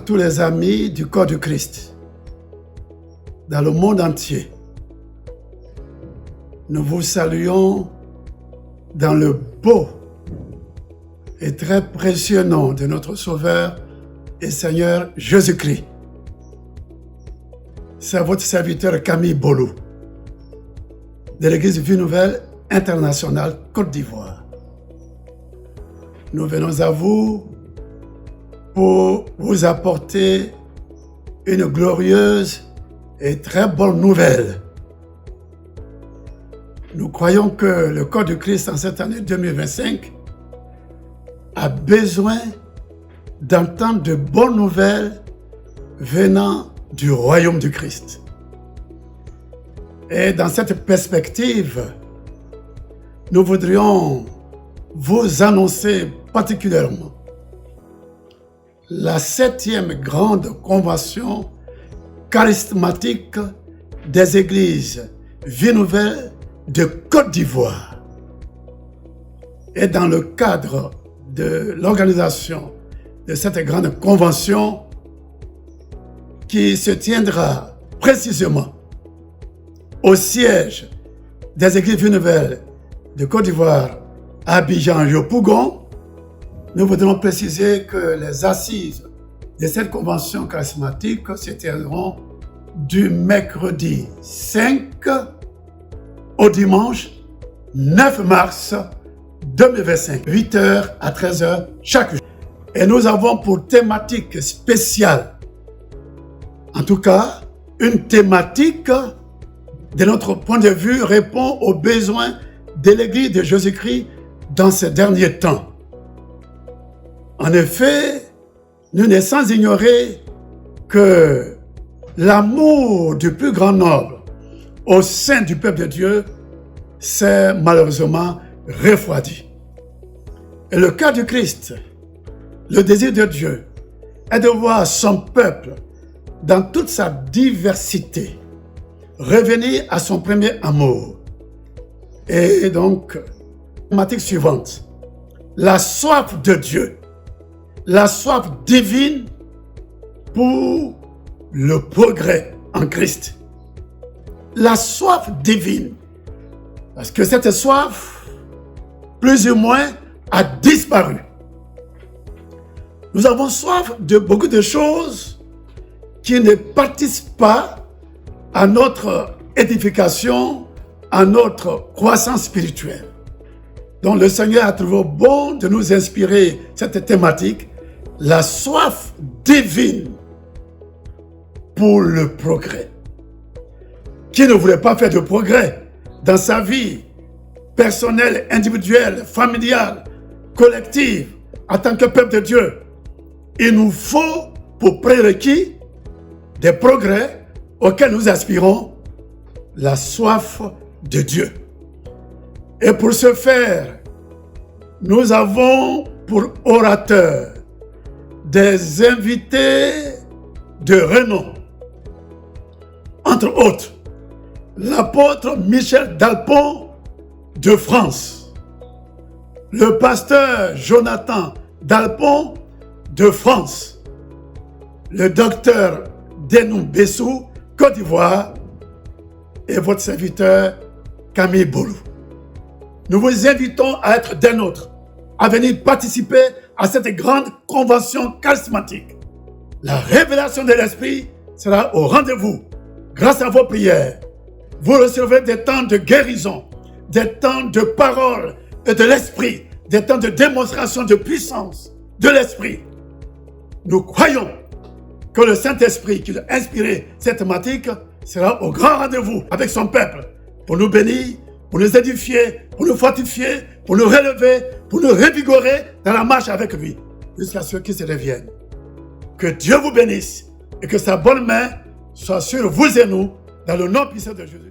tous les amis du corps du Christ dans le monde entier. Nous vous saluons dans le beau et très précieux nom de notre Sauveur et Seigneur Jésus-Christ. C'est votre serviteur Camille Bolou de l'Église Vie Nouvelle Internationale Côte d'Ivoire. Nous venons à vous pour vous apporter une glorieuse et très bonne nouvelle. Nous croyons que le corps du Christ en cette année 2025 a besoin d'entendre de bonnes nouvelles venant du royaume du Christ. Et dans cette perspective, nous voudrions vous annoncer particulièrement la 7e grande convention charismatique des églises Vie Nouvelle de Côte d'Ivoire. Et dans le cadre de l'organisation de cette grande convention qui se tiendra précisément au siège des églises Vie Nouvelle de Côte d'Ivoire à Abidjan-Yopougon, nous voudrons préciser que les assises de cette convention charismatique se tiendront du mercredi 5 au dimanche 9 mars 2025, 8h à 13h chaque jour. Et nous avons pour thématique spéciale, en tout cas, une thématique de notre point de vue répond aux besoins de l'Église de Jésus-Christ dans ces derniers temps. En effet, nous ne sans ignorer que l'amour du plus grand nombre au sein du peuple de Dieu s'est malheureusement refroidi. Et le cœur du Christ, le désir de Dieu, est de voir son peuple dans toute sa diversité revenir à son premier amour. Et donc, thématique suivante, la soif de Dieu, la soif divine pour le progrès en Christ. La soif divine, parce que cette soif, plus ou moins, a disparu. Nous avons soif de beaucoup de choses qui ne participent pas à notre édification, à notre croissance spirituelle. Donc le Seigneur a trouvé bon de nous inspirer cette thématique, la soif divine pour le progrès. Qui ne voulait pas faire de progrès dans sa vie personnelle, individuelle, familiale, collective, en tant que peuple de Dieu? Il nous faut pour prérequis des progrès auxquels nous aspirons, la soif de Dieu. Et pour ce faire, nous avons pour orateurs des invités de renom. Entre autres, l'apôtre Michel Dalpon de France, le pasteur Jonathan Dalpon de France, le docteur Denou Bessou, Côte d'Ivoire, et votre serviteur Camille Bolou. Nous vous invitons à être des nôtres, à venir participer à cette grande convention charismatique. La révélation de l'Esprit sera au rendez-vous. Grâce à vos prières, vous recevrez des temps de guérison, des temps de parole et de l'Esprit, des temps de démonstration de puissance de l'Esprit. Nous croyons que le Saint-Esprit qui a inspiré cette thématique sera au grand rendez-vous avec son peuple pour nous bénir, pour nous édifier, pour nous fortifier, pour nous relever, pour nous revigorer dans la marche avec lui, jusqu'à ce qu'il se revienne. Que Dieu vous bénisse et que sa bonne main soit sur vous et nous, dans le nom puissant de Jésus.